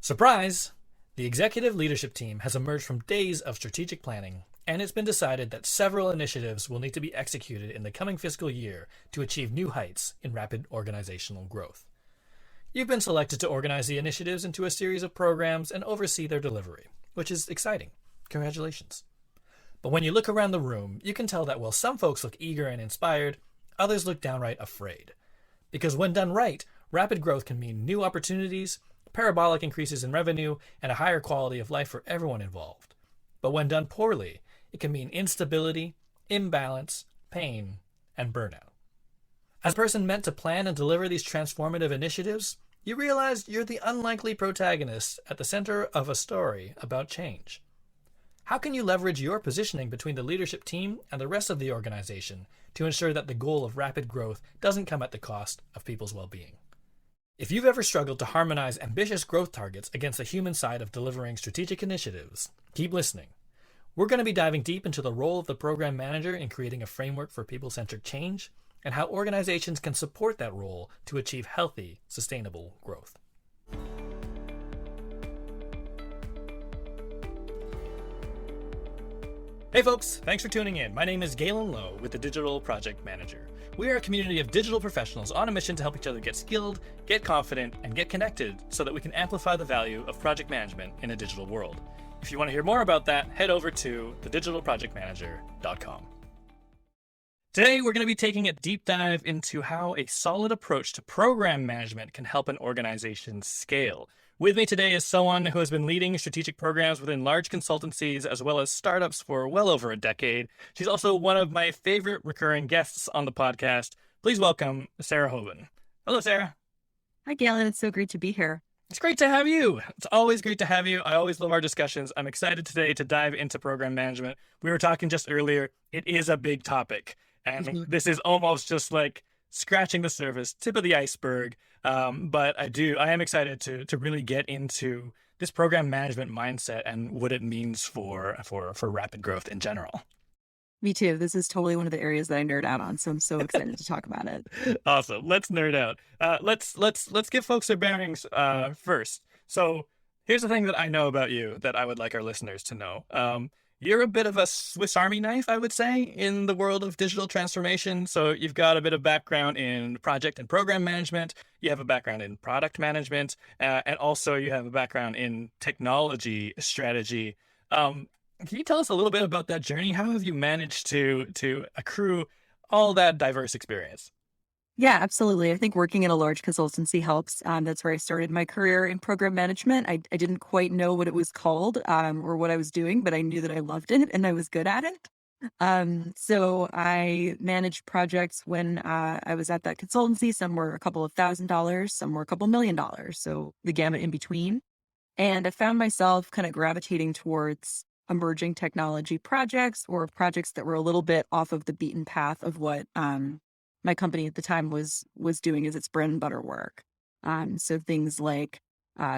Surprise! The executive leadership team has emerged from days of strategic planning, and it's been decided that several initiatives will need to be executed in the coming fiscal year to achieve new heights in rapid organizational growth. You've been selected to organize the initiatives into a series of programs and oversee their delivery, which is exciting. Congratulations. But when you look around the room, you can tell that while some folks look eager and inspired, others look downright afraid. Because when done right, rapid growth can mean new opportunities, parabolic increases in revenue, and a higher quality of life for everyone involved. But when done poorly, it can mean instability, imbalance, pain, and burnout. As a person meant to plan and deliver these transformative initiatives, you realize you're the unlikely protagonist at the center of a story about change. How can you leverage your positioning between the leadership team and the rest of the organization to ensure that the goal of rapid growth doesn't come at the cost of people's well-being? If you've ever struggled to harmonize ambitious growth targets against the human side of delivering strategic initiatives, keep listening. We're going to be diving deep into the role of the program manager in creating a framework for people-centric change and how organizations can support that role to achieve healthy, sustainable growth. Hey folks, thanks for tuning in. My name is Galen Low with the Digital Project Manager. We are a community of digital professionals on a mission to help each other get skilled, get confident, and get connected so that we can amplify the value of project management in a digital world. If you want to hear more about that, head over to thedigitalprojectmanager.com. Today, we're going to be taking a deep dive into how a solid approach to program management can help an organization scale. With me today is someone who has been leading strategic programs within large consultancies as well as startups for well over a decade. She's also one of my favorite recurring guests on the podcast. Please welcome Sarah Hoban. Hello, Sarah. Hi, Galen. It's so great to be here. It's great to have you. It's always great to have you. I always love our discussions. I'm excited today to dive into program management. We were talking just earlier. It is a big topic, and this is almost just like scratching the surface, tip of the iceberg. But I am excited to really get into this program management mindset and what it means for rapid growth in general. Me too. This is totally one of the areas that I nerd out on, so I'm so excited to talk about it. Awesome. Let's nerd out. Let's give folks their bearings first. So here's the thing that I know about you that I would like our listeners to know. You're a bit of a Swiss Army knife, I would say, in the world of digital transformation. So you've got a bit of background in project and program management. You have a background in product management, and also you have a background in technology strategy. Can you tell us a little bit about that journey? How have you managed to accrue all that diverse experience? Yeah, absolutely. I think working in a large consultancy helps. That's where I started my career in program management. I didn't quite know what it was called or what I was doing, but I knew that I loved it and I was good at it. So I managed projects when I was at that consultancy. Some were a couple of $1,000s, some were a couple $1 million. So the gamut in between. And I found myself kind of gravitating towards emerging technology projects or projects that were a little bit off of the beaten path of what my company at the time was doing as its bread and butter work. So things like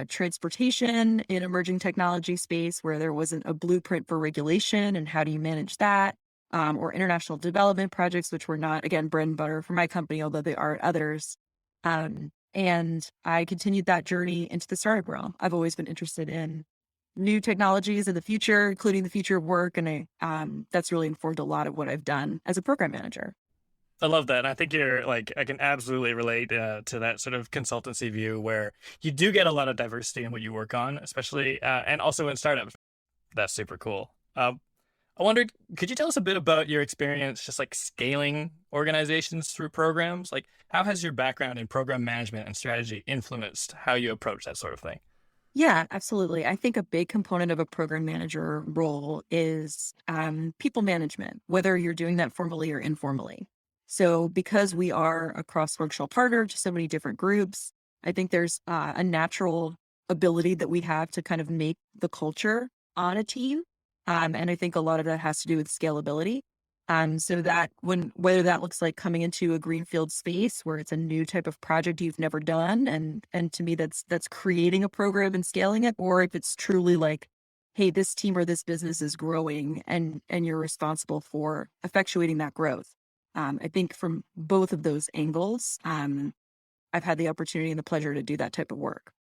transportation in emerging technology space where there wasn't a blueprint for regulation and how do you manage that, or international development projects, which were not, again, bread and butter for my company, although they are others. And I continued that journey into the startup realm. I've always been interested in new technologies in the future, including the future of work. And that's really informed a lot of what I've done as a program manager. I love that. And I think I can absolutely relate to that sort of consultancy view where you do get a lot of diversity in what you work on, especially, and also in startups. That's super cool. I wondered, could you tell us a bit about your experience just like scaling organizations through programs? Like how has your background in program management and strategy influenced how you approach that sort of thing? Yeah, absolutely. I think a big component of a program manager role is people management, whether you're doing that formally or informally. So because we are a cross-functional partner to so many different groups, I think there's a natural ability that we have to kind of make the culture on a team. And I think a lot of that has to do with scalability. So that whether that looks like coming into a greenfield space where it's a new type of project you've never done, and to me that's creating a program and scaling it, or if it's truly like, hey, this team or this business is growing and you're responsible for effectuating that growth. I think from both of those angles, I've had the opportunity and the pleasure to do that type of work.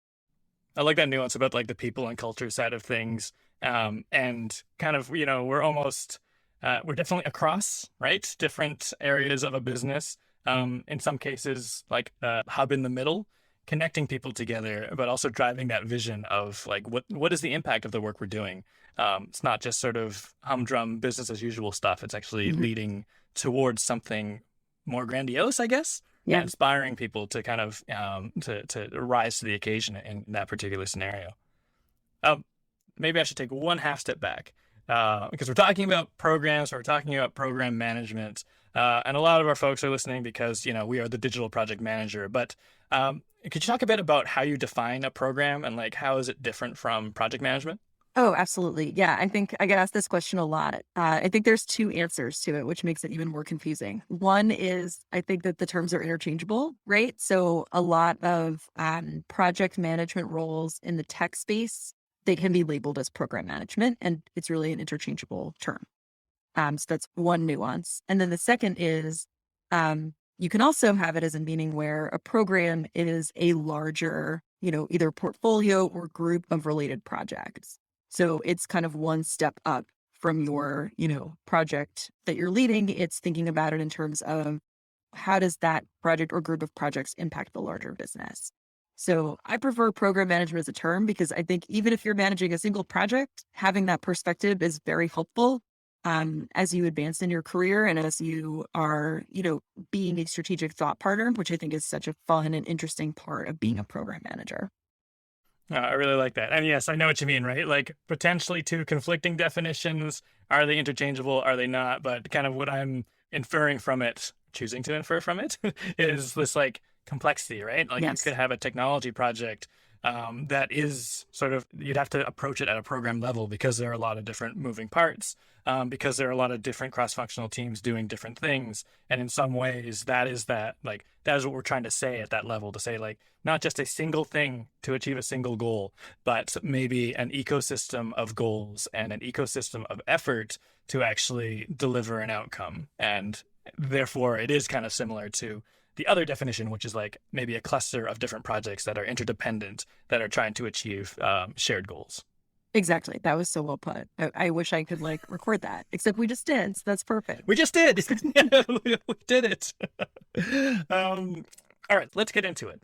I like that nuance about like the people and culture side of things. And kind of, we're almost, we're definitely across, right? Different areas of a business. In some cases, like a hub in the middle, connecting people together, but also driving that vision of like, what is the impact of the work we're doing? It's not just sort of humdrum business as usual stuff. It's actually Mhm. leading towards something more grandiose, I guess, and Yeah. inspiring people to kind of to rise to the occasion in that particular scenario. Um, Maybe I should take one half step back because we're talking about programs, we're talking about program management, and a lot of our folks are listening because we are the digital project manager. But could you talk a bit about how you define a program and like how is it different from project management? Oh, absolutely. Yeah, I think I get asked this question a lot. I think there's two answers to it, which makes it even more confusing. One is I think that the terms are interchangeable, right? So a lot of project management roles in the tech space, they can be labeled as program management, and it's really an interchangeable term. So that's one nuance. And then the second is you can also have it as a meaning where a program is a larger, either portfolio or group of related projects. So it's kind of one step up from your, project that you're leading. It's thinking about it in terms of how does that project or group of projects impact the larger business? So I prefer program management as a term because I think even if you're managing a single project, having that perspective is very helpful as you advance in your career and as you are, being a strategic thought partner, which I think is such a fun and interesting part of being a program manager. I really like that. And yes, I know what you mean, right? Like potentially two conflicting definitions. Are they interchangeable? Are they not? But kind of what I'm inferring from it, choosing to infer from it, is this like complexity, right? Like you could Yes. have a technology project that is sort of, you'd have to approach it at a program level because there are a lot of different moving parts, because there are a lot of different cross-functional teams doing different things. And in some ways, that is what we're trying to say at that level, to say like, not just a single thing to achieve a single goal, but maybe an ecosystem of goals and an ecosystem of effort to actually deliver an outcome. And therefore, it is kind of similar to the other definition, which is like maybe a cluster of different projects that are interdependent that are trying to achieve shared goals. Exactly. That was so well put. I wish I could like record that, except we just did. So that's perfect. We just did. We did it. um, all right, let's get into it.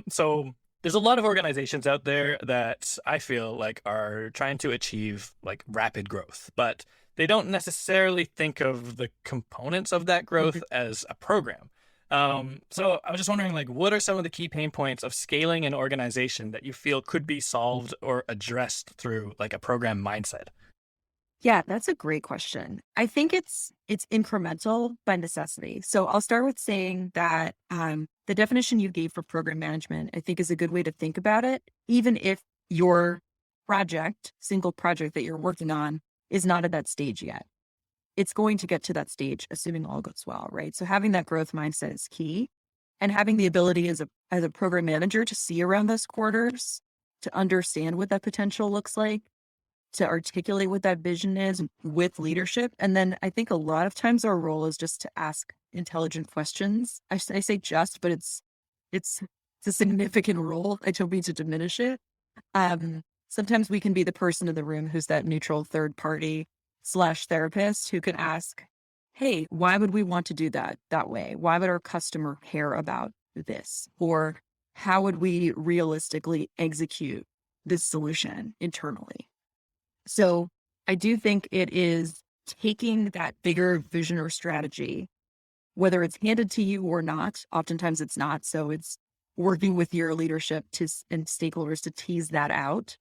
So there's a lot of organizations out there that I feel like are trying to achieve like rapid growth, but they don't necessarily think of the components of that growth as a program. So I was just wondering, like, what are some of the key pain points of scaling an organization that you feel could be solved or addressed through like a program mindset? Yeah, that's a great question. I think it's incremental by necessity. So I'll start with saying that the definition you gave for program management, I think, is a good way to think about it. Even if your single project that you're working on, is not at that stage yet, it's going to get to that stage, assuming all goes well, right? So having that growth mindset is key, and having the ability as a program manager to see around those quarters, to understand what that potential looks like, to articulate what that vision is with leadership. And then I think a lot of times our role is just to ask intelligent questions. I say just, but it's it's a significant role. I don't mean to diminish it. Sometimes we can be the person in the room who's that neutral third party slash therapist who can ask, hey, why would we want to do that way? Why would our customer care about this? Or how would we realistically execute this solution internally? So I do think it is taking that bigger vision or strategy, whether it's handed to you or not. Oftentimes it's not. So it's working with your leadership and stakeholders to tease that out.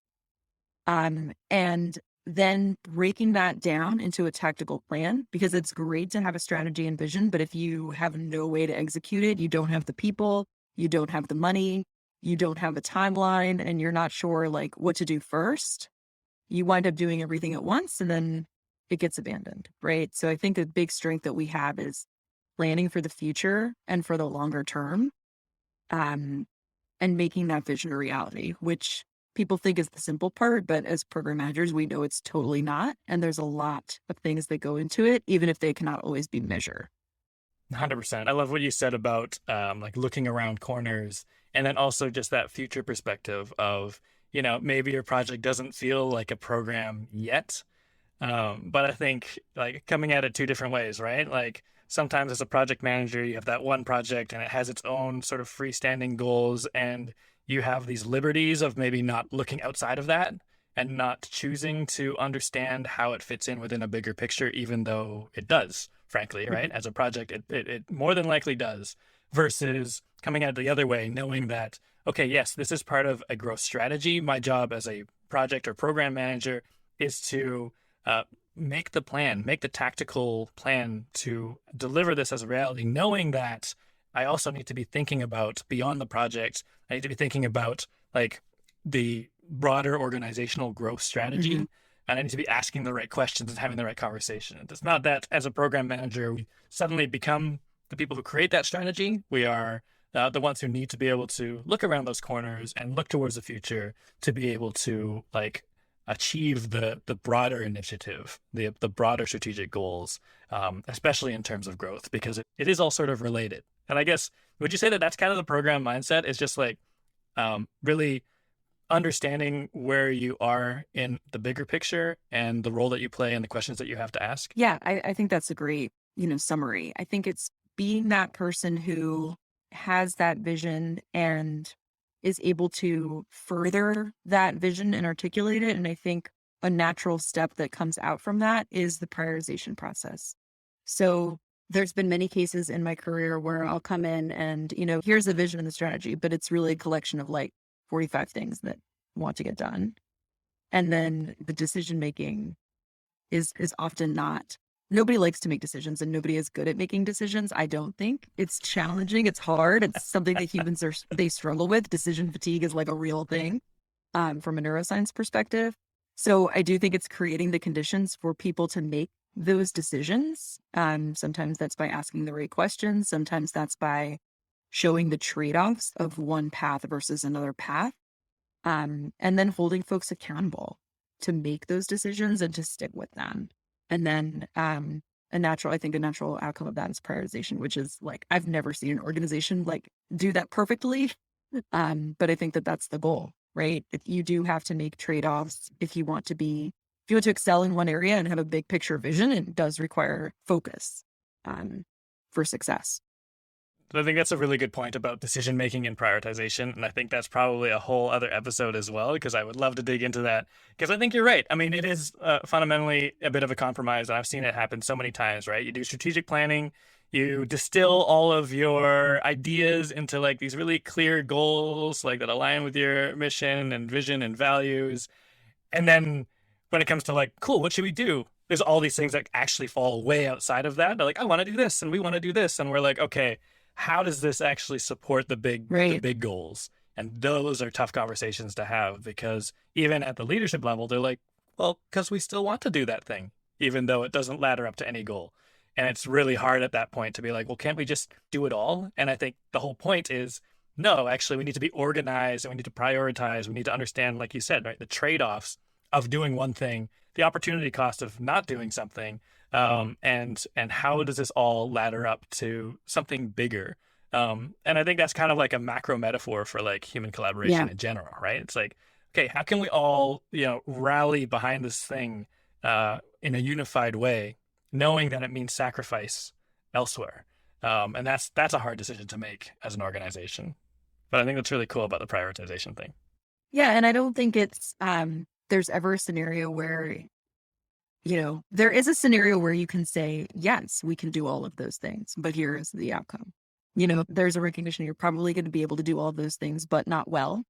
And then breaking that down into a tactical plan, because it's great to have a strategy and vision, but if you have no way to execute it, you don't have the people, you don't have the money, you don't have a timeline, and you're not sure like what to do first, you wind up doing everything at once and then it gets abandoned, right? So I think the big strength that we have is planning for the future and for the longer term, um, and making that vision a reality, which people think is the simple part, but as program managers, we know it's totally not. And there's a lot of things that go into it, even if they cannot always be measured. 100%. I love what you said about like looking around corners and then also just that future perspective of, maybe your project doesn't feel like a program yet. But I think like coming at it two different ways, right? Like sometimes as a project manager, you have that one project and it has its own sort of freestanding goals, and you have these liberties of maybe not looking outside of that and not choosing to understand how it fits in within a bigger picture, even though it does, frankly, right? As a project, it more than likely does, versus coming at it the other way, knowing that, okay, yes, this is part of a growth strategy. My job as a project or program manager is to make the plan, make the tactical plan to deliver this as a reality, knowing that I also need to be thinking about beyond the project. I need to be thinking about like the broader organizational growth strategy. Mm-hmm. And I need to be asking the right questions and having the right conversation. It's not that as a program manager, we suddenly become the people who create that strategy. We are the ones who need to be able to look around those corners and look towards the future to be able to like achieve the broader initiative, the broader strategic goals, especially in terms of growth, because it is all sort of related. And I guess, would you say that that's kind of the program mindset, is just like really understanding where you are in the bigger picture and the role that you play and the questions that you have to ask? Yeah, I think that's a great, summary. I think it's being that person who has that vision and is able to further that vision and articulate it. And I think a natural step that comes out from that is the prioritization process. So there's been many cases in my career where I'll come in and, here's the vision and the strategy, but it's really a collection of like 45 things that want to get done. And then the decision making is often not. Nobody likes to make decisions, and nobody is good at making decisions. I don't think. It's challenging. It's hard. It's something that humans they struggle with. Decision fatigue is like a real thing from a neuroscience perspective. So I do think it's creating the conditions for people to make those decisions. Sometimes that's by asking the right questions. Sometimes that's by showing the trade-offs of one path versus another path. And then holding folks accountable to make those decisions and to stick with them. And then a natural outcome of that is prioritization, which is like, I've never seen an organization like do that perfectly. But I think that that's the goal, right? If you do have to make trade-offs, if you want to excel in one area and have a big picture vision, it does require focus for success. I think that's a really good point about decision making and prioritization. And I think that's probably a whole other episode as well, because I would love to dig into that. Because I think you're right. I mean, it is fundamentally a bit of a compromise. And I've seen it happen so many times, right? You do strategic planning, you distill all of your ideas into like these really clear goals, like that align with your mission and vision and values. And then when it comes to like, cool, what should we do? There's all these things that actually fall way outside of that. They're like, I want to do this and we want to do this. And we're like, okay, how does this actually support the big goals? And those are tough conversations to have, because even at the leadership level, they're like, well, because we still want to do that thing, even though it doesn't ladder up to any goal. And it's really hard at that point to be like, well, can't we just do it all? And I think the whole point is, no, actually, we need to be organized and we need to prioritize. We need to understand, like you said, right, the trade-offs of doing one thing, the opportunity cost of not doing something, and how does this all ladder up to something bigger? And I think that's kind of like a macro metaphor for like human collaboration in general, right? It's like, okay, how can we all, rally behind this thing in a unified way, knowing that it means sacrifice elsewhere? And that's a hard decision to make as an organization. But I think that's really cool about the prioritization thing. Yeah, and I don't think it's there's ever a scenario where there is a scenario where you can say, yes, we can do all of those things, but here is the outcome. There's a recognition you're probably going to be able to do all of those things, but not well.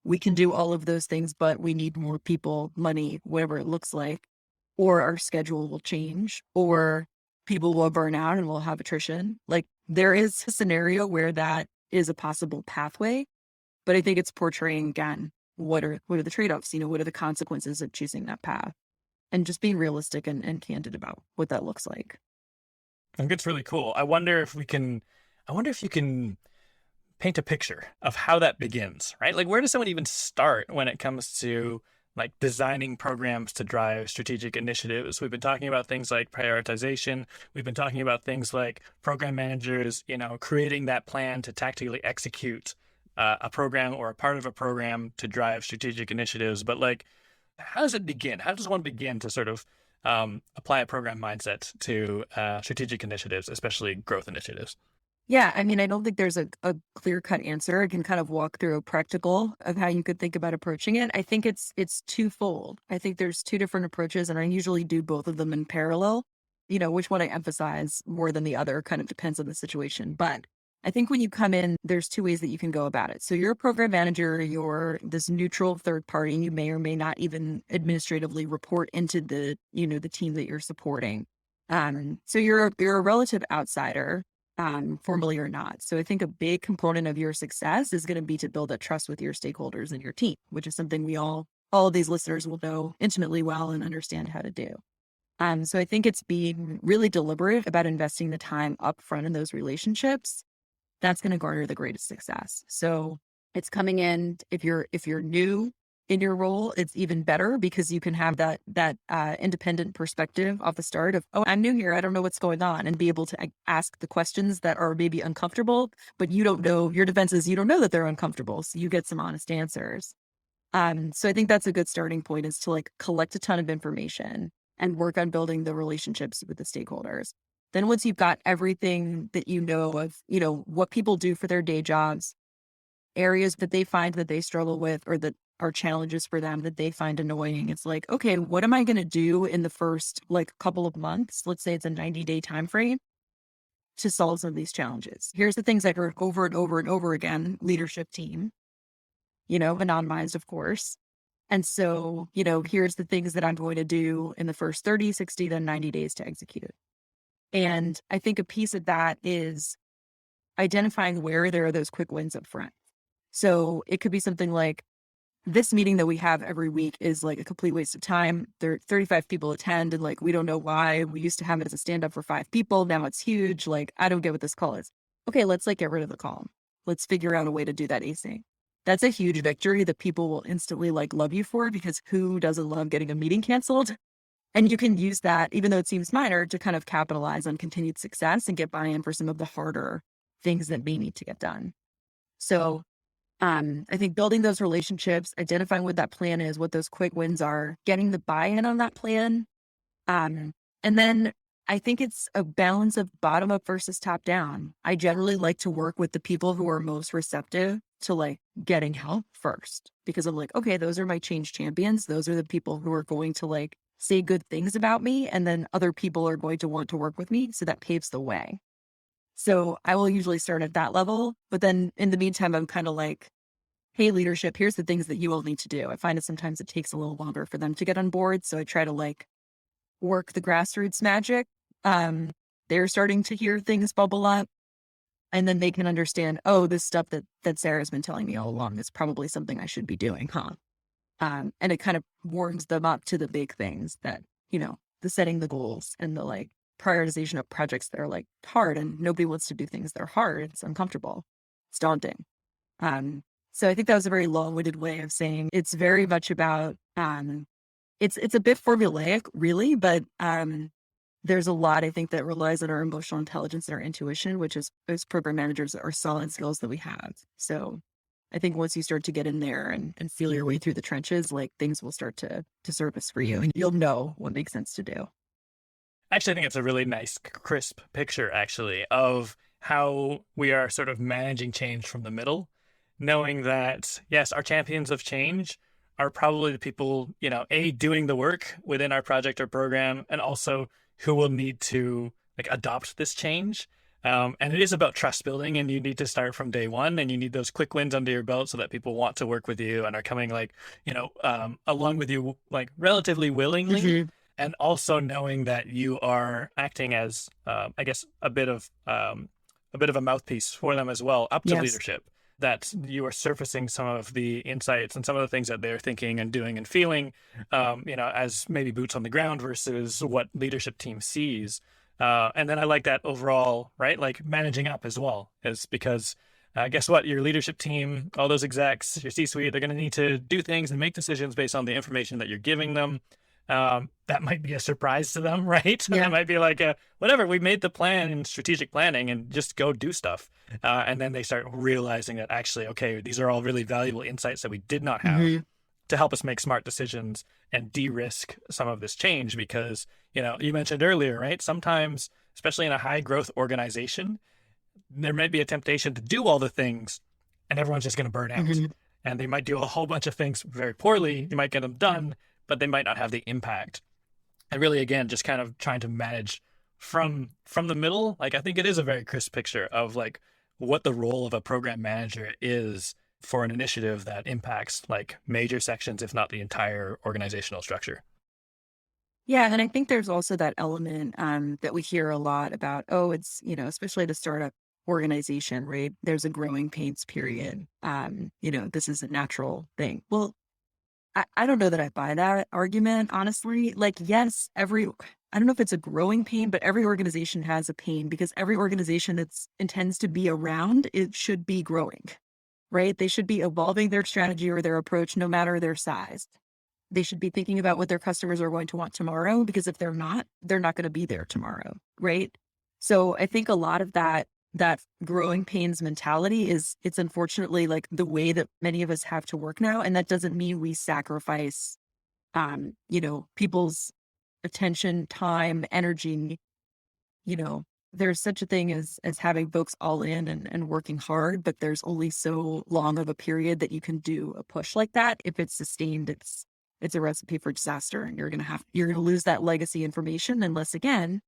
We can do all of those things, but we need more people, money, whatever it looks like, or our schedule will change, or people will burn out and we'll have attrition. Like there is a scenario where that is a possible pathway, but I think it's portraying again, what are the trade-offs? What are the consequences of choosing that path? And just being realistic and candid about what that looks like. I think it's really cool. I wonder if you can paint a picture of how that begins, right? Like, where does someone even start when it comes to like designing programs to drive strategic initiatives? We've been talking about things like prioritization. We've been talking about things like program managers, creating that plan to tactically execute a program or a part of a program to drive strategic initiatives, but like, how does it begin? How does one begin to sort of apply a program mindset to strategic initiatives, especially growth initiatives? Yeah, I mean, I don't think there's a clear-cut answer. I can kind of walk through a practical of how you could think about approaching it. I think it's twofold. I think there's two different approaches, and I usually do both of them in parallel. Which one I emphasize more than the other kind of depends on the situation. But I think when you come in, there's two ways that you can go about it. So you're a program manager, you're this neutral third party, and you may or may not even administratively report into the team that you're supporting. So you're a relative outsider, formally or not. So I think a big component of your success is going to be to build that trust with your stakeholders and your team, which is something all of these listeners will know intimately well and understand how to do. So I think it's being really deliberate about investing the time up front in those relationships. That's going to garner the greatest success. So it's coming in, if you're new in your role, it's even better because you can have that independent perspective off the start of, oh, I'm new here, I don't know what's going on, and be able to ask the questions that are maybe uncomfortable, but you don't know, your defense is you don't know that they're uncomfortable. So you get some honest answers. So I think that's a good starting point, is to like collect a ton of information and work on building the relationships with the stakeholders. Then once you've got everything that you know of, what people do for their day jobs, areas that they find that they struggle with or that are challenges for them that they find annoying, it's like, okay, what am I going to do in the first like couple of months? Let's say it's a 90-day time frame to solve some of these challenges. Here's the things I heard over and over and over again: leadership team, anonymized, of course. And so, here's the things that I'm going to do in the first 30, 60, then 90 days to execute. And I think a piece of that is identifying where there are those quick wins up front. So it could be something like, this meeting that we have every week is like a complete waste of time. There are 35 people attend, and like, we don't know why. We used to have it as a stand up for 5 people. Now it's huge. Like, I don't get what this call is. Okay, let's like get rid of the call. Let's figure out a way to do that async. That's a huge victory that people will instantly like love you for, because who doesn't love getting a meeting canceled? And you can use that, even though it seems minor, to kind of capitalize on continued success and get buy-in for some of the harder things that may need to get done. So I think building those relationships, identifying what that plan is, what those quick wins are, getting the buy-in on that plan. And then I think it's a balance of bottom up versus top down. I generally like to work with the people who are most receptive to like getting help first, because I'm like, okay, those are my change champions. Those are the people who are going to like say good things about me. And then other people are going to want to work with me. So that paves the way. So I will usually start at that level. But then in the meantime, I'm kind of like, hey, leadership, here's the things that you all need to do. I find that sometimes it takes a little longer for them to get on board. So I try to like work the grassroots magic. They're starting to hear things bubble up, and then they can understand, oh, this stuff that Sarah's been telling me all along is probably something I should be doing, huh? And it kind of warms them up to the big things that, the setting the goals and the like prioritization of projects that are like hard, and nobody wants to do things that are hard. It's uncomfortable. It's daunting. So I think that was a very long-winded way of saying it's very much about, it's a bit formulaic really, but, there's a lot, I think, that relies on our emotional intelligence and our intuition, which is, as program managers, are solid skills that we have. So I think once you start to get in there and feel your way through the trenches, like things will start to surface for you, and you'll know what makes sense to do. Actually, I think it's a really nice, crisp picture, actually, of how we are sort of managing change from the middle, knowing that, yes, our champions of change are probably the people, doing the work within our project or program, and also who will need to like adopt this change. And it is about trust building, and you need to start from day one, and you need those quick wins under your belt so that people want to work with you and are coming like, along with you, like relatively willingly. Mm-hmm. And also knowing that you are acting as, I guess, a bit of a mouthpiece for them as well, up to Yes. leadership, that you are surfacing some of the insights and some of the things that they're thinking and doing and feeling, as maybe boots on the ground versus what leadership team sees. And then I like that overall, right? Like managing up as well, is because guess what? Your leadership team, all those execs, your C-suite, they're going to need to do things and make decisions based on the information that you're giving them. that might be a surprise to them, right? That Yeah. might be like, whatever, we made the plan in strategic planning and just go do stuff. And then they start realizing that actually, okay, these are all really valuable insights that we did not have Hmm. to help us make smart decisions and de-risk some of this change. Because, you mentioned earlier, right? Sometimes, especially in a high growth organization, there might be a temptation to do all the things and everyone's just going to burn out. Hmm. And they might do a whole bunch of things very poorly. You might get them done, but they might not have the impact. And really, again, just kind of trying to manage from the middle. Like, I think it is a very crisp picture of like what the role of a program manager is for an initiative that impacts like major sections, if not the entire organizational structure. Yeah, and I think there's also that element that we hear a lot about. Oh, it's especially at a startup organization, right? There's a growing pains period. This is a natural thing. Well, I don't know that I buy that argument, honestly. Like, yes, I don't know if it's a growing pain, but every organization has a pain because every organization that's intends to be around, it should be growing, right? They should be evolving their strategy or their approach, no matter their size. They should be thinking about what their customers are going to want tomorrow, because if they're not going to be there tomorrow, right? So I think a lot of that growing pains mentality it's unfortunately like the way that many of us have to work now. And that doesn't mean we sacrifice people's attention, time, energy. You know, there's such a thing as having folks all in and working hard, but there's only so long of a period that you can do a push like that. If it's sustained, it's a recipe for disaster, and you're gonna lose that legacy information unless, again,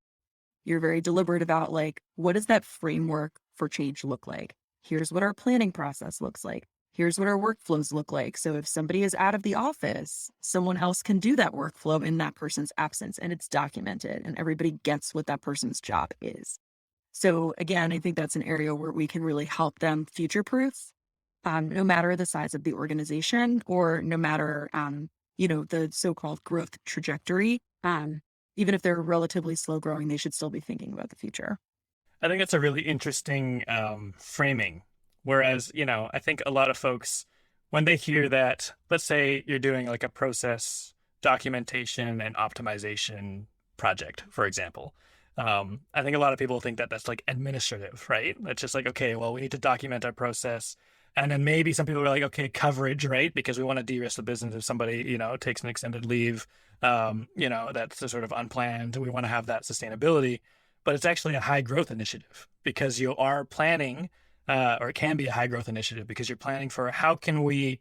you're very deliberate about like, what does that framework for change look like? Here's what our planning process looks like. Here's what our workflows look like. So if somebody is out of the office, someone else can do that workflow in that person's absence, and it's documented and everybody gets what that person's job is. So again, I think that's an area where we can really help them future proof, no matter the size of the organization or no matter, the so-called growth trajectory. Even if they're relatively slow growing, they should still be thinking about the future. I think that's a really interesting framing. Whereas, I think a lot of folks, when they hear that, let's say you're doing like a process documentation and optimization project, for example, I think a lot of people think that that's like administrative, right? It's just like, okay, well, we need to document our process. And then maybe some people are like, okay, coverage, right? Because we want to de-risk the business if somebody, takes an extended leave, that's sort of unplanned. We want to have that sustainability, but it's actually a high growth initiative because you are planning, or it can be a high growth initiative because you're planning for how can we,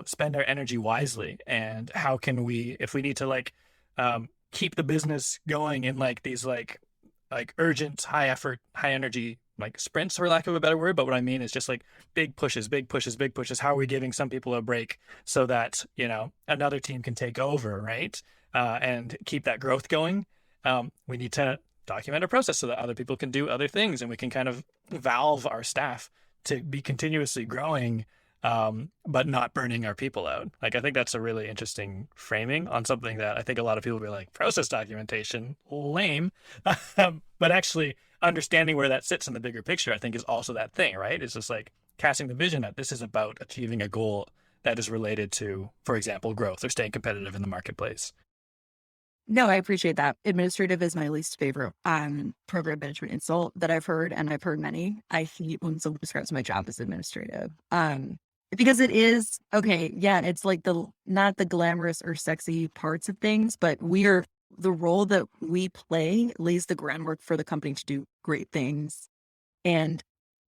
spend our energy wisely, and how can we, if we need to like keep the business going in like these like urgent, high effort, high energy like sprints, for lack of a better word. But what I mean is just like big pushes, big pushes, big pushes. How are we giving some people a break so that, another team can take over, right? And keep that growth going. We need to document a process so that other people can do other things and we can kind of valve our staff to be continuously growing, but not burning our people out. Like, I think that's a really interesting framing on something that I think a lot of people will be like, process documentation, lame. But actually understanding where that sits in the bigger picture, I think, is also that thing, right? It's just like casting the vision that this is about achieving a goal that is related to, for example, growth or staying competitive in the marketplace. No, I appreciate that. Administrative is my least favorite program management insult that I've heard, and I've heard many. I hate when someone describes my job as administrative. Because it is okay, yeah, it's like the not the glamorous or sexy parts of things, but the role that we play lays the groundwork for the company to do great things. And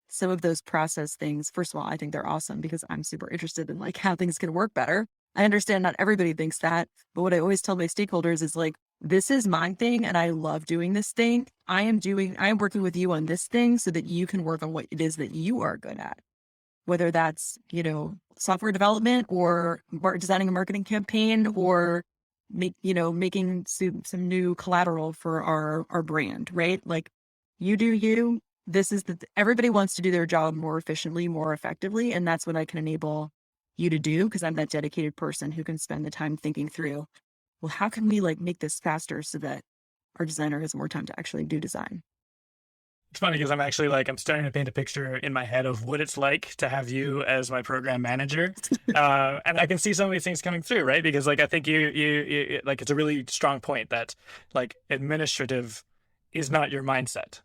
some of those process things, first of all, I think they're awesome because I'm super interested in like how things can work better. I understand not everybody thinks that, but what I always tell my stakeholders is like, this is my thing and I love doing this thing. I am working with you on this thing so that you can work on what it is that you are good at. Whether that's, software development or designing a marketing campaign or making some new collateral for our brand, right? Like, you do you. This is everybody wants to do their job more efficiently, more effectively. And that's what I can enable you to do because I'm that dedicated person who can spend the time thinking through, well, how can we like make this faster so that our designer has more time to actually do design? It's funny because I'm actually like, I'm starting to paint a picture in my head of what it's like to have you as my program manager. And I can see some of these things coming through, right? Because like, I think you like, it's a really strong point that like administrative is not your mindset.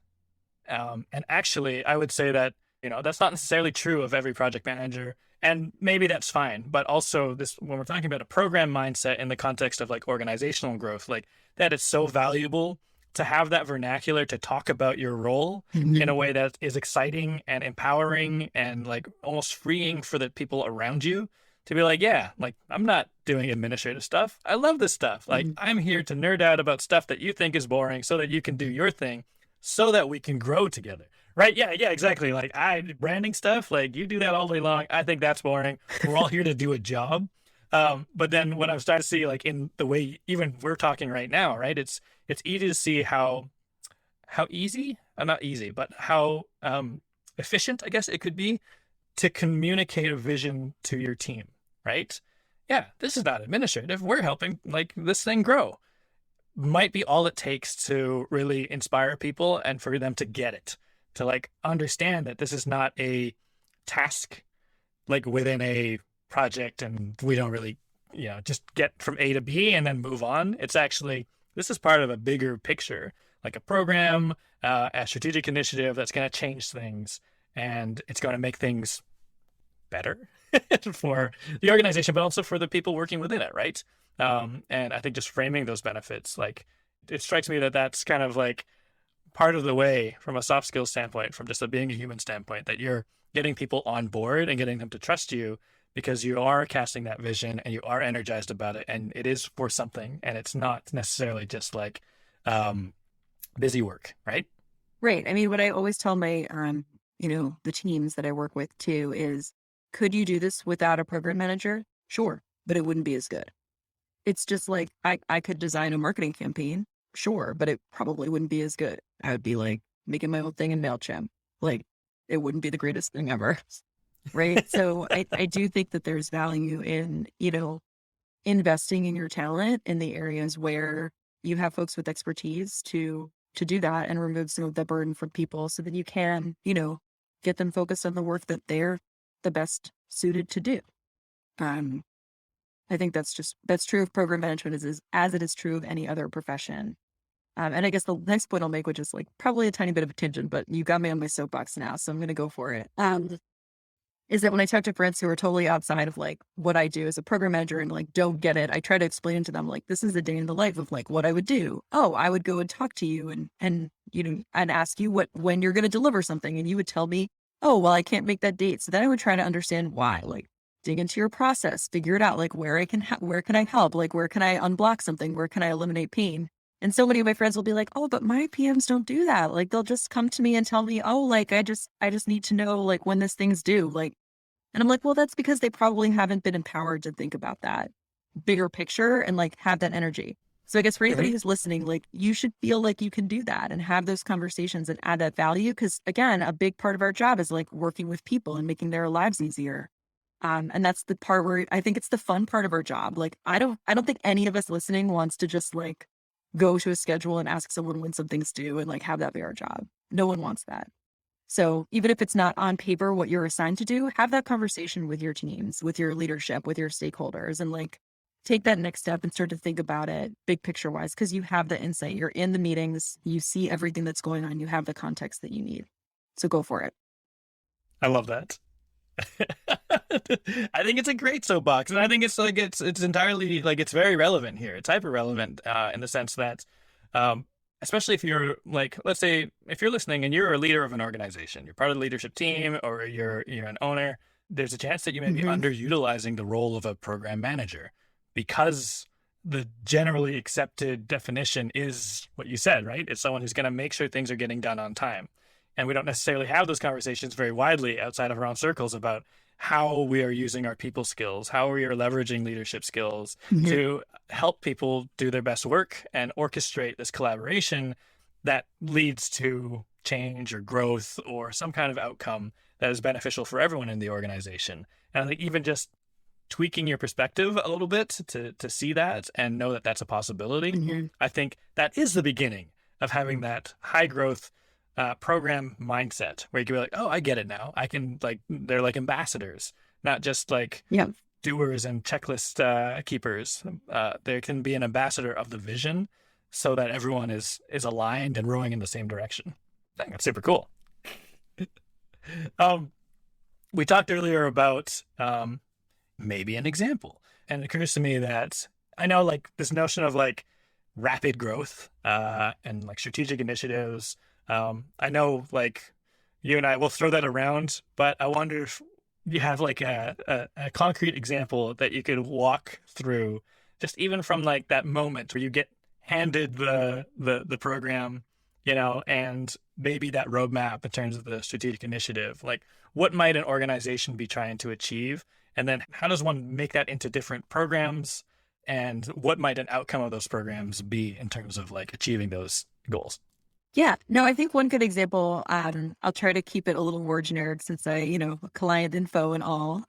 And actually, I would say that, that's not necessarily true of every project manager. And maybe that's fine. But also this, when we're talking about a program mindset in the context of like organizational growth, like that is so valuable to have that vernacular to talk about your role in a way that is exciting and empowering and like almost freeing for the people around you to be like, yeah, like I'm not doing administrative stuff. I love this stuff. Like I'm here to nerd out about stuff that you think is boring so that you can do your thing so that we can grow together. Right. Yeah, exactly. Like branding stuff, like you do that all day long. I think that's boring. We're all here to do a job. But then what I'm starting to see, like in the way even we're talking right now, right? It's easy to see how easy, not easy, but how efficient, I guess it could be to communicate a vision to your team, right? Yeah, this is not administrative. We're helping like this thing grow. Might be all it takes to really inspire people and for them to get it, to like understand that this is not a task like within a project and we don't really, just get from A to B and then move on. It's actually, this is part of a bigger picture, like a program, a strategic initiative that's going to change things and it's going to make things better for the organization, but also for the people working within it, right? And I think just framing those benefits, like it strikes me that that's kind of like part of the way from a soft skills standpoint, from just a being a human standpoint, that you're getting people on board and getting them to trust you because you are casting that vision and you are energized about it and it is for something and it's not necessarily just like busy work, right? Right. I mean, what I always tell my, the teams that I work with too is, could you do this without a program manager? Sure, but it wouldn't be as good. It's just like, I could design a marketing campaign, sure, but it probably wouldn't be as good. I would be like making my own thing in MailChimp. Like it wouldn't be the greatest thing ever. Right. So I do think that there's value in, investing in your talent in the areas where you have folks with expertise to do that and remove some of the burden from people so that you can, get them focused on the work that they're the best suited to do. I think that's true of program management as it is true of any other profession. And I guess the next point I'll make, which is like probably a tiny bit of a tangent, but you got me on my soapbox now, so I'm going to go for it. Is that when I talk to friends who are totally outside of like what I do as a program manager and like don't get it, I try to explain to them like this is a day in the life of like what I would do. Oh, I would go and talk to you and ask you when you're going to deliver something, and you would tell me, oh, well, I can't make that date. So then I would try to understand why, like dig into your process, figure it out, like where can I help, like where can I unblock something, where can I eliminate pain. And so many of my friends will be like, oh, but my PMs don't do that. Like they'll just come to me and tell me, oh, like I just need to know like when this thing's due. Like, and I'm like, well, that's because they probably haven't been empowered to think about that bigger picture and like have that energy. So I guess for anybody who's listening, like you should feel like you can do that and have those conversations and add that value. Cause again, a big part of our job is like working with people and making their lives easier. And that's the part where I think it's the fun part of our job. Like, I don't think any of us listening wants to just like go to a schedule and ask someone when something's due and like have that be our job. No one wants that. So even if it's not on paper what you're assigned to do, have that conversation with your teams, with your leadership, with your stakeholders, and like take that next step and start to think about it big picture wise, because you have the insight. You're in the meetings, you see everything that's going on, you have the context that you need. So go for it. I love that. I think it's a great soapbox, and I think it's like it's entirely like it's very relevant here. It's hyper relevant in the sense that, especially if you're like, let's say if you're listening and you're a leader of an organization, you're part of the leadership team, or you're an owner. There's a chance that you may be underutilizing the role of a program manager because the generally accepted definition is what you said, right? It's someone who's going to make sure things are getting done on time. And we don't necessarily have those conversations very widely outside of our own circles about how we are using our people skills, how we are leveraging leadership skills to help people do their best work and orchestrate this collaboration that leads to change or growth or some kind of outcome that is beneficial for everyone in the organization. And I think even just tweaking your perspective a little bit to see that and know that that's a possibility, I think that is the beginning of having that high growth program mindset where you can be like, oh, I get it now. I can like, they're like ambassadors, not just like Yeah. doers and checklist keepers. There can be an ambassador of the vision so that everyone is aligned and rowing in the same direction. I think that's super cool. Um, we talked earlier about maybe an example, and it occurs to me that I know like this notion of like rapid growth and like strategic initiatives. I know like you and I will throw that around, but I wonder if you have like a concrete example that you could walk through, just even from like that moment where you get handed the program, you know, and maybe that roadmap in terms of the strategic initiative. Like, what might an organization be trying to achieve? And then how does one make that into different programs? And what might an outcome of those programs be in terms of like achieving those goals? Yeah, no, I think one good example, I'll try to keep it a little more generic since client info and all.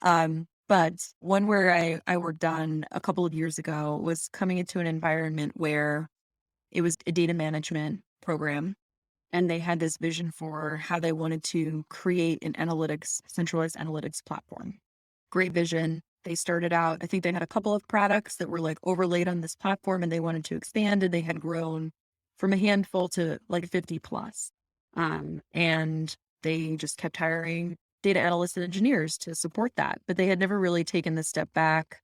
But one where I worked on a couple of years ago was coming into an environment where it was a data management program. And they had this vision for how they wanted to create an centralized analytics platform. Great vision. They started out, I think they had a couple of products that were like overlaid on this platform and they wanted to expand, and they had grown from a handful to like 50 plus. And they just kept hiring data analysts and engineers to support that. But they had never really taken the step back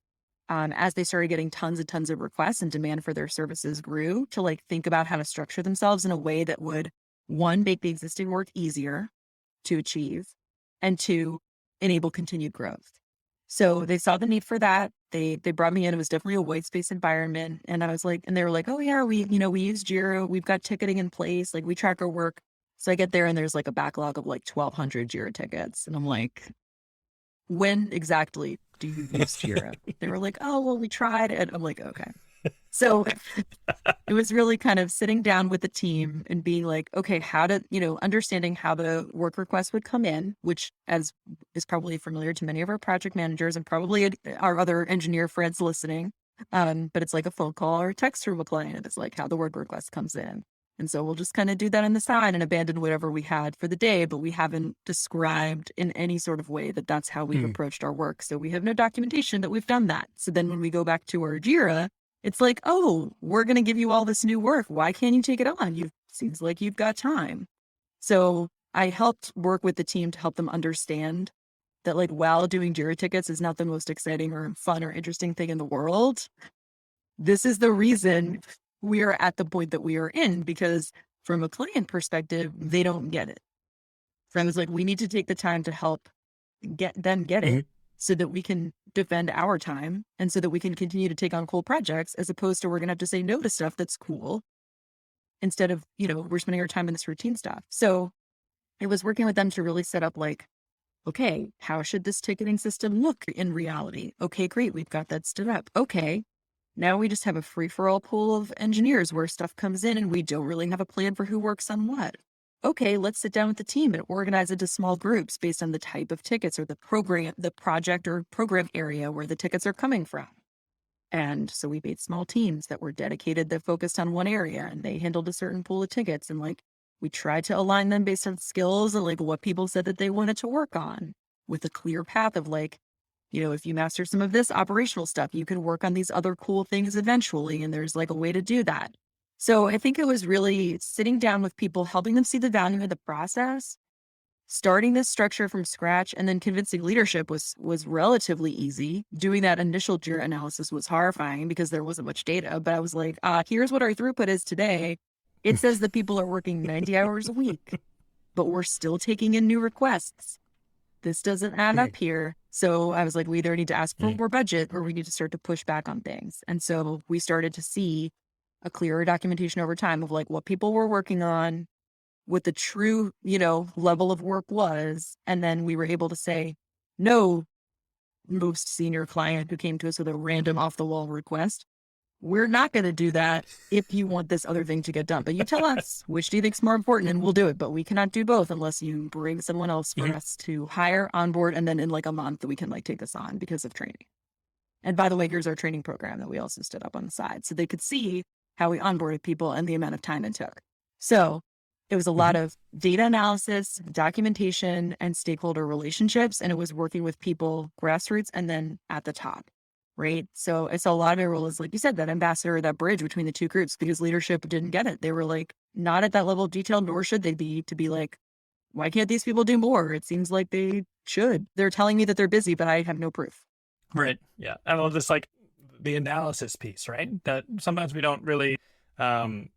as they started getting tons and tons of requests and demand for their services grew, to like think about how to structure themselves in a way that would, one, make the existing work easier to achieve, and two, enable continued growth. So they saw the need for that. They brought me in. It was definitely a white space environment. And I was like, and they were like, oh yeah, we use Jira. We've got ticketing in place. Like, we track our work. So I get there and there's like a backlog of like 1,200 Jira tickets. And I'm like, when exactly do you use Jira? They were like, oh, well, we tried it. I'm like, okay. So it was really kind of sitting down with the team and being like, okay, understanding how the work request would come in, which as is probably familiar to many of our project managers and probably our other engineer friends listening. But it's like a phone call or a text from a client. It's like how the work request comes in. And so we'll just kind of do that on the side and abandon whatever we had for the day, but we haven't described in any sort of way that that's how we've approached our work. So we have no documentation that we've done that. So then when we go back to our Jira, it's like, oh, we're going to give you all this new work. Why can't you take it on? Seems like you've got time. So I helped work with the team to help them understand that, like, while doing Jira tickets is not the most exciting or fun or interesting thing in the world, this is the reason we are at the point that we are in, because from a client perspective, they don't get it. Friends, like, we need to take the time to help get it so that we can defend our time and so that we can continue to take on cool projects, as opposed to we're going to have to say no to stuff that's cool instead of, we're spending our time in this routine stuff. So it was working with them to really set up like, okay, how should this ticketing system look in reality? Okay, great. We've got that stood up. Okay. Now we just have a free-for-all pool of engineers where stuff comes in and we don't really have a plan for who works on what. Okay, let's sit down with the team and organize into small groups based on the type of tickets or the project or program area where the tickets are coming from. And so we made small teams that were dedicated, that focused on one area, and they handled a certain pool of tickets. And like, we tried to align them based on skills and like what people said that they wanted to work on, with a clear path of like, if you master some of this operational stuff, you can work on these other cool things eventually. And there's like a way to do that. So I think it was really sitting down with people, helping them see the value of the process, starting this structure from scratch, and then convincing leadership was relatively easy. Doing that initial Jira analysis was horrifying because there wasn't much data, but I was like, here's what our throughput is today. It says that people are working 90 hours a week, but we're still taking in new requests. This doesn't add up here. So I was like, we either need to ask for more budget or we need to start to push back on things. And so we started to see a clearer documentation over time of like what people were working on, what the true, level of work was. And then we were able to say, no, most senior client who came to us with a random off the wall request, we're not going to do that if you want this other thing to get done. But you tell us, which do you think is more important, and we'll do it. But we cannot do both unless you bring someone else for us to hire, onboard, and then in like a month we can like take this on because of training. And by the way, here's our training program that we also stood up on the side so they could see how we onboarded people and the amount of time it took. So It was a lot Mhm. of data analysis, documentation, and stakeholder relationships. And it was working with people grassroots and then at the top. Right. So I saw a lot of my role as, like you said, that ambassador, that bridge between the two groups, because leadership didn't get it. They were like, not at that level of detail, nor should they be, to be like, why can't these people do more? It seems like they should. They're telling me that they're busy, but I have no proof. Right. Yeah. I love this, like the analysis piece, right? That sometimes we don't really um,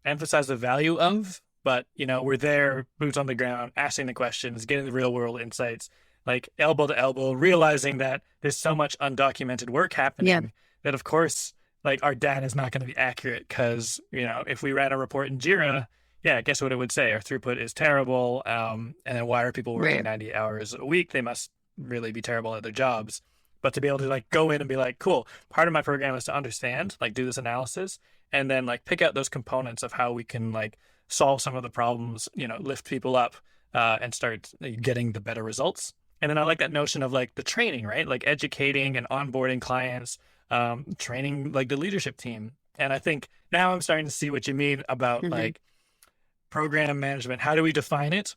emphasize the value of, but we're there, boots on the ground, asking the questions, getting the real world insights, like elbow to elbow, realizing that there's so much undocumented work Yeah. happening that, of course, like our data is not going to be accurate because if we ran a report in Jira, yeah, guess what it would say? Our throughput is terrible, and then why are people working Right. 90 hours a week? They must really be terrible at their jobs. But to be able to like go in and be like, cool, part of my program is to understand, like do this analysis, and then like pick out those components of how we can like solve some of the problems, lift people up, and start getting the better results. And then I like that notion of like the training, right? Like educating and onboarding clients, training like the leadership team. And I think now I'm starting to see what you mean about Hmm. like program management. How do we define it?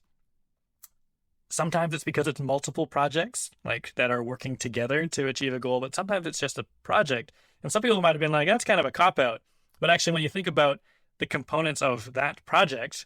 Sometimes it's because it's multiple projects like that are working together to achieve a goal, but sometimes it's just a project. And some people might have been like, that's kind of a cop out. But actually, when you think about the components of that project,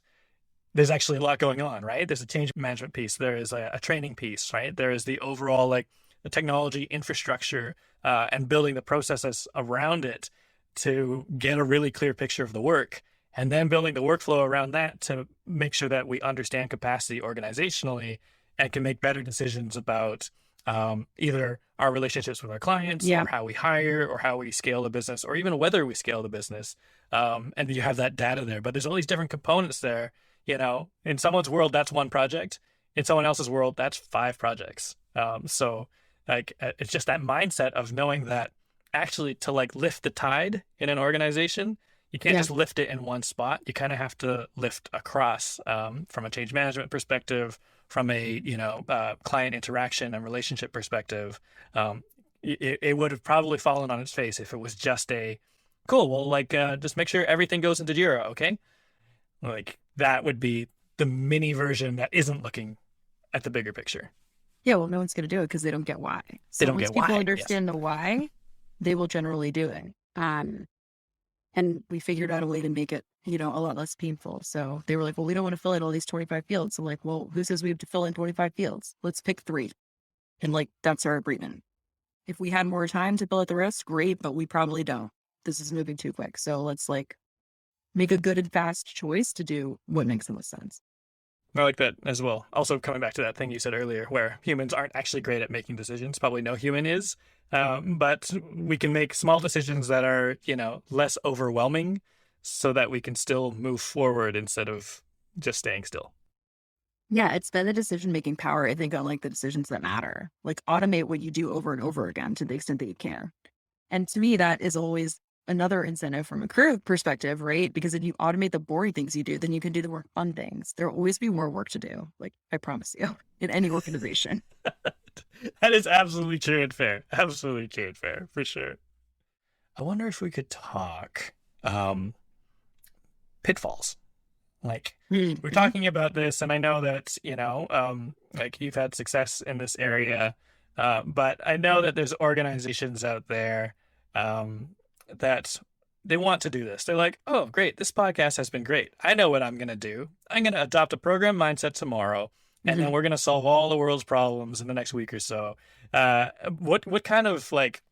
there's actually a lot going on, right? There's a change management piece. There is a training piece, right? There is the overall like the technology infrastructure and building the processes around it to get a really clear picture of the work, and then building the workflow around that to make sure that we understand capacity organizationally and can make better decisions about either our relationships with our clients Yeah. or how we hire or how we scale the business or even whether we scale the business. And you have that data there, but there's all these different components there. In someone's world, that's one project. In someone else's world, that's 5 projects. So like it's just that mindset of knowing that actually to like lift the tide in an organization, you can't Yeah. just lift it in one spot. You kind of have to lift across from a change management perspective, from a client interaction and relationship perspective. It would have probably fallen on its face if it was just a cool. Well, like just make sure everything goes into Jira, okay? Like that would be the mini version that isn't looking at the bigger picture. Yeah. Well, no one's going to do it because they don't get why. They So don't once get people why. Yes. understand the why, they will generally do it. And we figured out a way to make it, a lot less painful. So they were like, well, we don't want to fill in all these 25 fields. I'm like, well, who says we have to fill in 25 fields? Let's pick 3. And like, that's our agreement. If we had more time to fill out the rest, great, but we probably don't. This is moving too quick. So let's like make a good and fast choice to do what makes the most sense. I like that as well. Also, coming back to that thing you said earlier, where humans aren't actually great at making decisions. Probably no human is, but we can make small decisions that are, less overwhelming, so that we can still move forward instead of just staying still. Yeah, it's been the decision-making power, I think, on like the decisions that matter. Like automate what you do over and over again to the extent that you can. And to me, that is always another incentive from a career perspective, right? Because if you automate the boring things you do, then you can do the more fun things. There will always be more work to do. Like I promise you, in any organization. That is absolutely true and fair. Absolutely true and fair, for sure. I wonder if we could talk um, pitfalls. Like we're Mhm. talking about this, and I know that like you've had success in this area, but I know that there's organizations out there that they want to do this. They're like, "Oh, great! This podcast has been great. I know what I'm gonna do. I'm gonna adopt a program mindset tomorrow, and then Mhm. we're gonna solve all the world's problems in the next week or so." What kind of like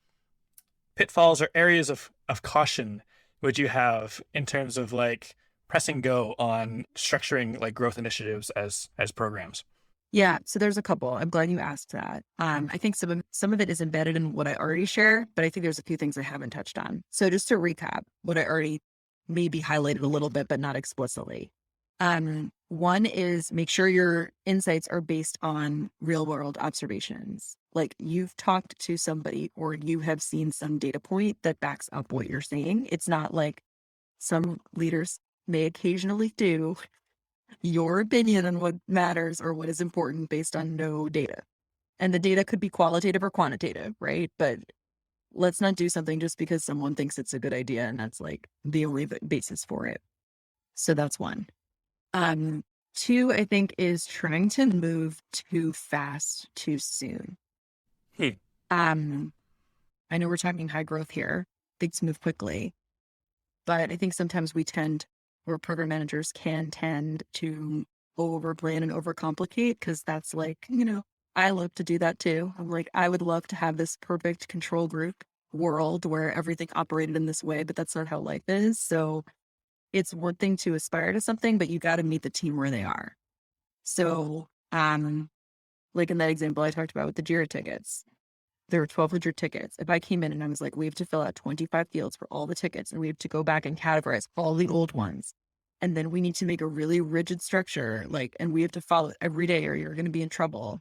pitfalls or areas of caution would you have in terms of like pressing go on structuring like growth initiatives as programs? Yeah, so there's a couple. I'm glad you asked that. I think some of it is embedded in what I already share, but I think there's a few things I haven't touched on. So just to recap, what I already maybe highlighted a little bit, but not explicitly. One is make sure your insights are based on real world observations. Like you've talked to somebody or you have seen some data point that backs up what you're saying. It's not like some leaders may occasionally do your opinion on what matters or what is important based on no data. And the data could be qualitative or quantitative, right? But let's not do something just because someone thinks it's a good idea and that's like the only basis for it. So that's one. Um, Two, I think, is trying to move too fast too soon. Hmm. Um, I know we're talking high growth here, things move quickly, but I think sometimes or program managers can tend to overplan and overcomplicate because that's like, I love to do that too. I'm like, I would love to have this perfect control group world where everything operated in this way, but that's not how life is. So it's one thing to aspire to something, but you got to meet the team where they are. So, like in that example I talked about with the JIRA tickets, there were 1,200 tickets. If I came in and I was like, we have to fill out 25 fields for all the tickets and we have to go back and categorize all the old ones. And then we need to make a really rigid structure, and we have to follow it every day or you're going to be in trouble.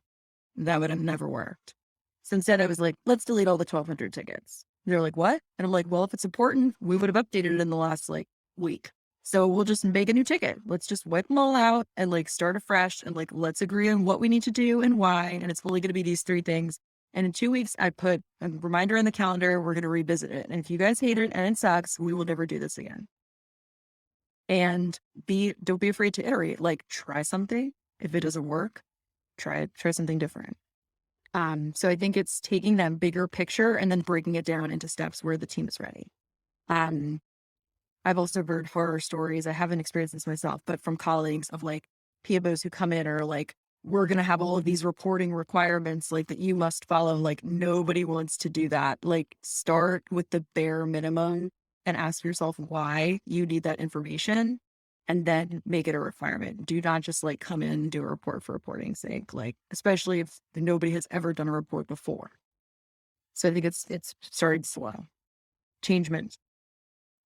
That would have never worked. So instead I was like, let's delete all the 1,200 tickets. They're like, what? And I'm like, well, if it's important, we would have updated it in the last week. So we'll just make a new ticket. Let's just wipe them all out and start afresh and let's agree on what we need to do and why. And it's only going to be these 3 things. And in 2 weeks, I put a reminder in the calendar. We're going to revisit it. And if you guys hate it and it sucks, we will never do this again. And don't be afraid to iterate. Try something. If it doesn't work, try something different. So I think it's taking that bigger picture and then breaking it down into steps where the team is ready. I've also heard horror stories. I haven't experienced this myself, but from colleagues of PMOs who come in are like, we're going to have all of these reporting requirements that you must follow. Nobody wants to do that. Start with the bare minimum and ask yourself why you need that information and then make it a requirement. Do not just come in and do a report for reporting's sake, especially if nobody has ever done a report before. So I think it's starting slow. Change management.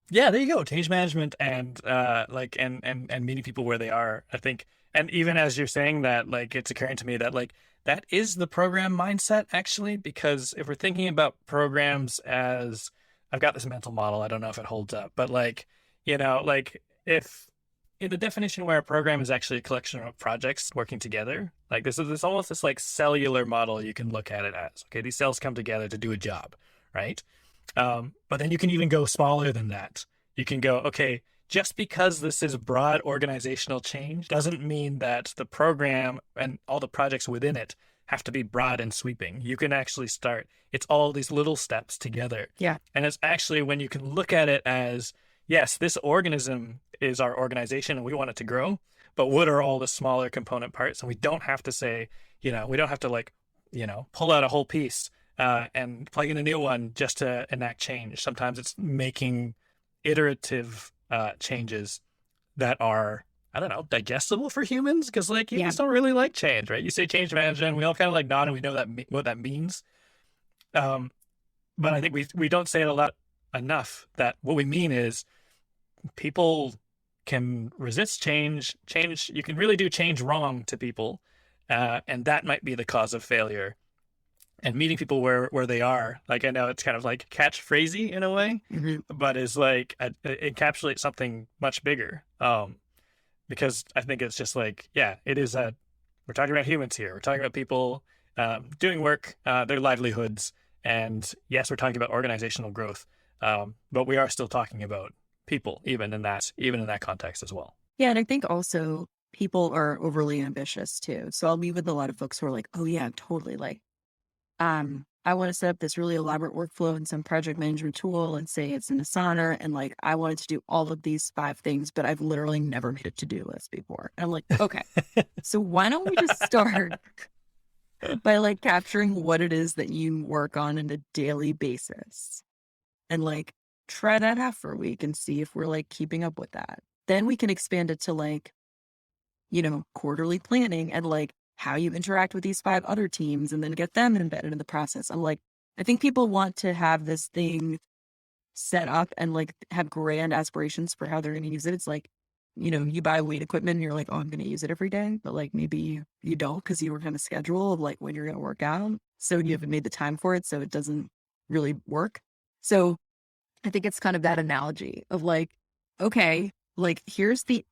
Yeah, there you go. Change management and and meeting people where they are, I think. And even as you're saying that, it's occurring to me that that is the program mindset actually, because if we're thinking about programs as, I've got this mental model, I don't know if it holds up, but if in the definition where a program is actually a collection of projects working together, this is almost this cellular model you can look at it as. Okay, these cells come together to do a job, right? But then you can even go smaller than that. You can go, okay, just because this is broad organizational change doesn't mean that the program and all the projects within it have to be broad and sweeping. You can actually it's all these little steps together. Yeah. And it's actually when you can look at it as, yes, this organism is our organization and we want it to grow, but what are all the smaller component parts? And we don't have to say, we don't have to pull out a whole piece and plug in a new one just to enact change. Sometimes it's making iterative changes that are, I don't know, digestible for humans, because humans don't really like change, right? You say change management, we all kind of nod and we know what that means. But I think we don't say it a lot enough, that what we mean is people can resist change. You can really do change wrong to people, and that might be the cause of failure. And meeting people where they are, I know it's kind of catchphrasey in a way, but is it encapsulates something much bigger. Because I think it's just it is we're talking about humans here. We're talking about people doing work, their livelihoods, and yes, we're talking about organizational growth. But we are still talking about people, even in that context as well. Yeah, and I think also people are overly ambitious too. So I'll meet with a lot of folks who are like, oh yeah, totally. I want to set up this really elaborate workflow in some project management tool and say it's in Asana. And I wanted to do all of these 5 things, but I've literally never made a to-do list before. And I'm like, okay, so why don't we just start by capturing what it is that you work on a daily basis and try that out for a week and see if we're keeping up with that. Then we can expand it to quarterly planning and how you interact with these 5 other teams and then get them embedded in the process. I'm I think people want to have this thing set up and have grand aspirations for how they're going to use it. It's you buy weight equipment and you're like, oh, I'm going to use it every day. But maybe you don't, because you work on a schedule of when you're going to work out. So you haven't made the time for it. So it doesn't really work. So I think it's kind of that analogy of okay, here's the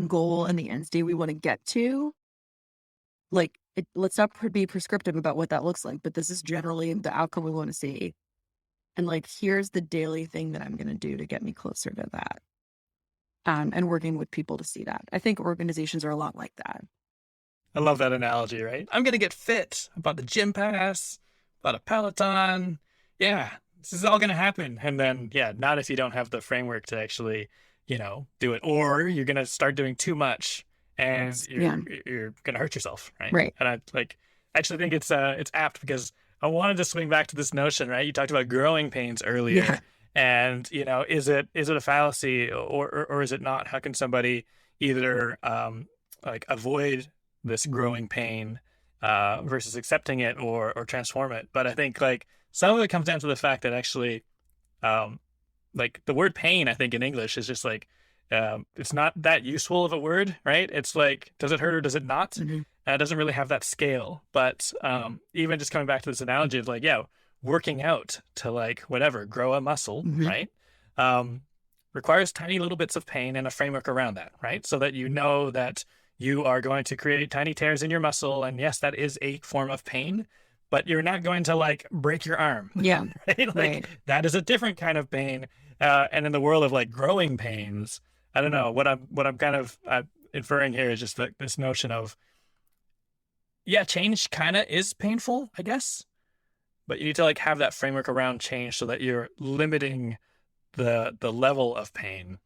goal and the end state we want to get to. Let's not be prescriptive about what that looks like, but this is generally the outcome we want to see. And here's the daily thing that I'm going to do to get me closer to that. and working with people to see that. I think organizations are a lot like that. I love that analogy, right? I'm going to get fit. I bought the gym pass, bought a Peloton. Yeah, this is all going to happen. And then, yeah, not if you don't have the framework to actually, do it. Or you're going to start doing too much and Yeah, you're going to hurt yourself, right? right. And I actually think it's apt because I wanted to swing back to this notion, right? You talked about growing pains earlier. Yeah. And, is it a fallacy or is it not? How can somebody either avoid this growing pain versus accepting it or transform it? But I think some of it comes down to the fact that actually the word pain, I think in English is just it's not that useful of a word, right? It's does it hurt or does it not? Mm-hmm. It doesn't really have that scale. But even just coming back to this analogy of working out to whatever, grow a muscle, Mm-hmm. right? Requires tiny little bits of pain and a framework around that, right? So that you know that you are going to create tiny tears in your muscle. And yes, that is a form of pain, but you're not going to break your arm. Yeah. Right? Right. That is a different kind of pain. And in the world of growing pains, I don't know what I'm kind of inferring here is just this notion of, yeah, change kind of is painful, I guess, but you need to have that framework around change so that you're limiting the level of pain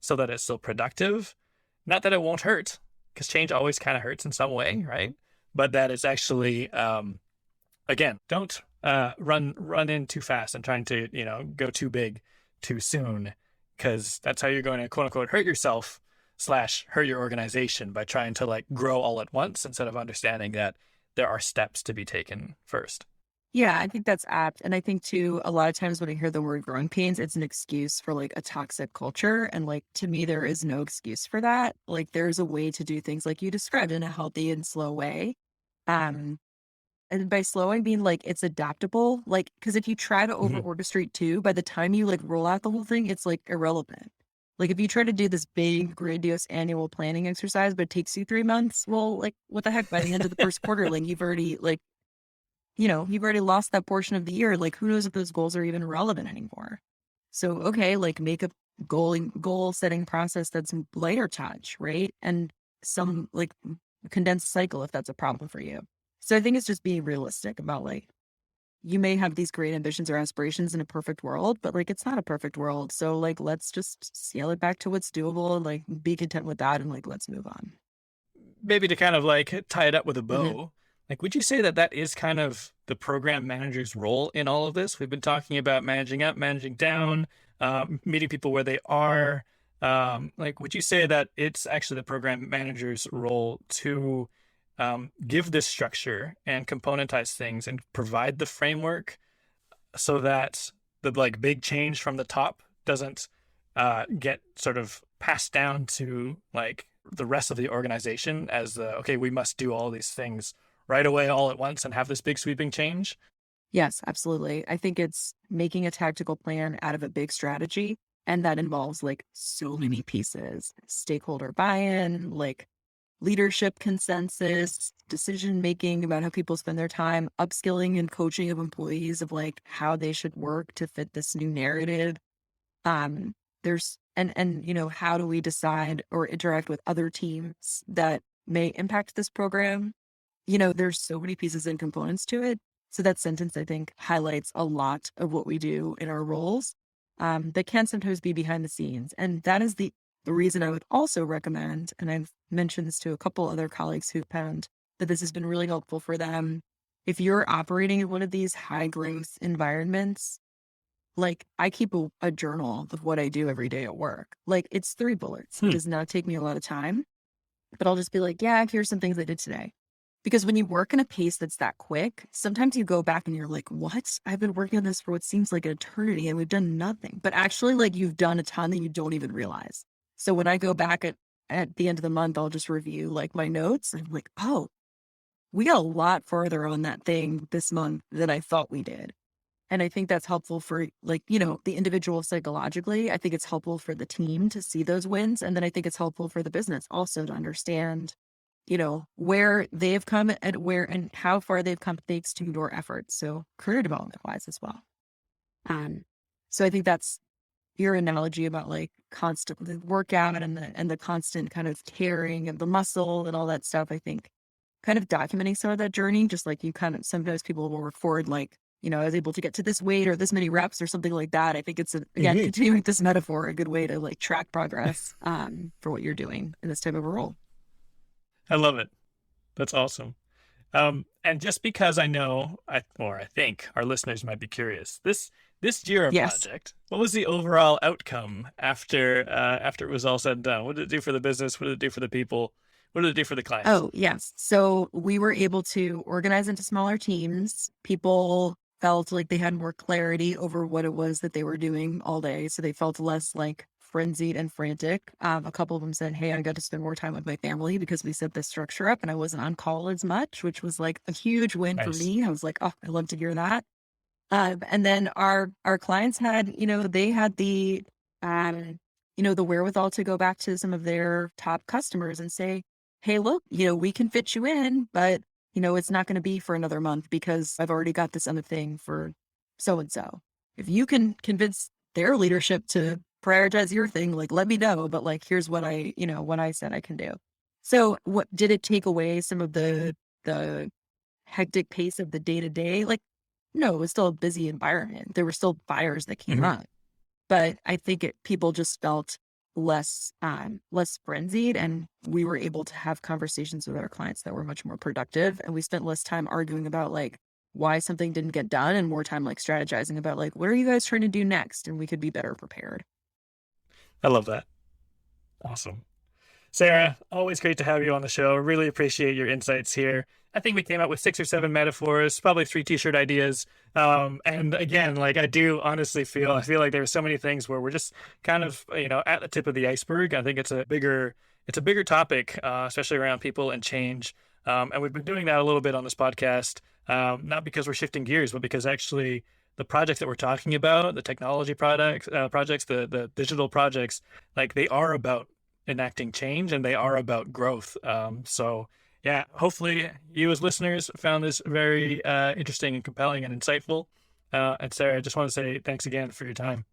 so that it's still productive. Not that it won't hurt, because change always kind of hurts in some way, right? But that it's actually, again, don't run in too fast and trying to, go too big too soon, because that's how you're going to quote unquote hurt yourself / hurt your organization by trying to grow all at once instead of understanding that there are steps to be taken first. Yeah, I think that's apt. And I think too, a lot of times when I hear the word growing pains, it's an excuse for a toxic culture. And to me, there is no excuse for that. There's a way to do things like you described in a healthy and slow way. Um, and by slow, I mean it's adaptable. Because if you try to over Mm-hmm. orchestrate too, by the time you roll out the whole thing, it's irrelevant. If you try to do this big, grandiose annual planning exercise, but it takes you 3 months, well, what the heck? By the end of the first quarter, you've already you've already lost that portion of the year. Who knows if those goals are even relevant anymore? So, okay, make a goal setting process that's lighter touch, right? And some condensed cycle if that's a problem for you. So I think it's just being realistic about you may have these great ambitions or aspirations in a perfect world, but it's not a perfect world. So let's just scale it back to what's doable and be content with that and let's move on. Maybe to kind of tie it up with a bow. Mm-hmm. Would you say that is kind of the program manager's role in all of this? We've been talking about managing up, managing down, meeting people where they are. Would you say that it's actually the program manager's role to give this structure and componentize things and provide the framework so that the big change from the top doesn't get sort of passed down to the rest of the organization as okay, we must do all these things right away all at once and have this big sweeping change? Yes, absolutely. I think it's making a tactical plan out of a big strategy. And that involves so many pieces, stakeholder buy-in, leadership consensus, decision making about how people spend their time, upskilling and coaching of employees of how they should work to fit this new narrative. There's how do we decide or interact with other teams that may impact this program? There's so many pieces and components to it. So that sentence, I think, highlights a lot of what we do in our roles that can sometimes be behind the scenes. And that is the reason I would also recommend, and I've mentioned this to a couple other colleagues who've found that this has been really helpful for them. If you're operating in one of these high growth environments, I keep a journal of what I do every day at work. It's 3 bullets. It does not take me a lot of time, but I'll just be yeah, here's some things I did today. Because when you work in a pace that's that quick, sometimes you go back and you're what? I've been working on this for what seems like an eternity and we've done nothing. But actually, you've done a ton that you don't even realize. So when I go back at the end of the month, I'll just review my notes and I'm oh, we got a lot further on that thing this month than I thought we did. And I think that's helpful for the individual psychologically. I think it's helpful for the team to see those wins. And then I think it's helpful for the business also to understand where they've come and how far they've come thanks to your efforts. So career development wise as well. So I think that's your analogy about like constant the workout and the constant kind of tearing of the muscle and all that stuff, I think kind of documenting some of that journey, just like you kind of sometimes people will record like, I was able to get to this weight or this many reps or something like that. I think it's again continuing this metaphor, a good way to like track progress for what you're doing in this type of a role. I love it. That's awesome. And just because I know, I think our listeners might be curious, this Jira Yes. project, what was the overall outcome after it was all said and done? What did it do for the business? What did it do for the people? What did it do for the clients? Oh, yes. So we were able to organize into smaller teams. People felt like they had more clarity over what it was that they were doing all day. So they felt less like frenzied and frantic. A couple of them said, hey, I got to spend more time with my family because we set this structure up and I wasn't on call as much, which was like a huge win for me. I was like, oh, I love to hear that. And then our clients had, they had the, the wherewithal to go back to some of their top customers and say, hey, look, we can fit you in, but, it's not going to be for another month because I've already got this other thing for so-and-so. If you can convince their leadership to prioritize your thing, like, let me know, but like, here's what what I said I can do. So what did it take away some of the hectic pace of the day to day? Like, no, it was still a busy environment. There were still fires that came up, but I think people just felt less frenzied, and we were able to have conversations with our clients that were much more productive. And we spent less time arguing about like why something didn't get done and more time like strategizing about like, what are you guys trying to do next? And we could be better prepared. I love that. Awesome. Sarah, always great to have you on the show. Really appreciate your insights here. I think we came up with 6 or 7 metaphors, probably 3 t-shirt ideas. And again, like I do honestly I feel like there are so many things where we're just kind of, at the tip of the iceberg. I think it's a bigger topic, especially around people and change. And we've been doing that a little bit on this podcast, not because we're shifting gears, but because actually the projects that we're talking about, the technology projects, the digital projects, like they are about enacting change and they are about growth. So yeah, hopefully you as listeners found this very interesting and compelling and insightful. And Sarah, I just want to say thanks again for your time.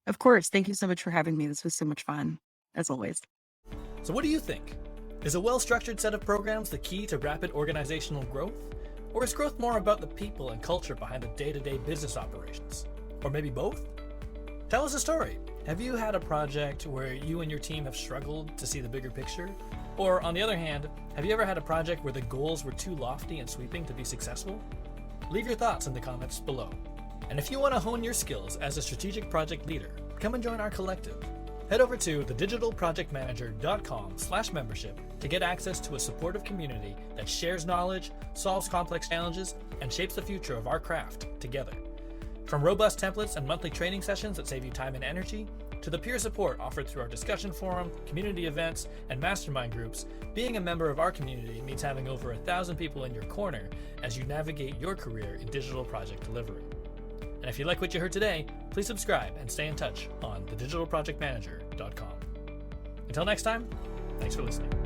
Of course. Thank you so much for having me. This was so much fun, as always. So what do you think? Is a well-structured set of programs the key to rapid organizational growth? Or is growth more about the people and culture behind the day-to-day business operations? Or maybe both? Tell us a story. Have you had a project where you and your team have struggled to see the bigger picture? Or on the other hand, have you ever had a project where the goals were too lofty and sweeping to be successful? Leave your thoughts in the comments below. And if you want to hone your skills as a strategic project leader, come and join our collective. Head over to thedigitalprojectmanager.com/membership to get access to a supportive community that shares knowledge, solves complex challenges, and shapes the future of our craft together. From robust templates and monthly training sessions that save you time and energy, to the peer support offered through our discussion forum, community events, and mastermind groups, being a member of our community means having over 1,000 people in your corner as you navigate your career in digital project delivery. And if you like what you heard today, please subscribe and stay in touch on thedigitalprojectmanager.com. Until next time, thanks for listening.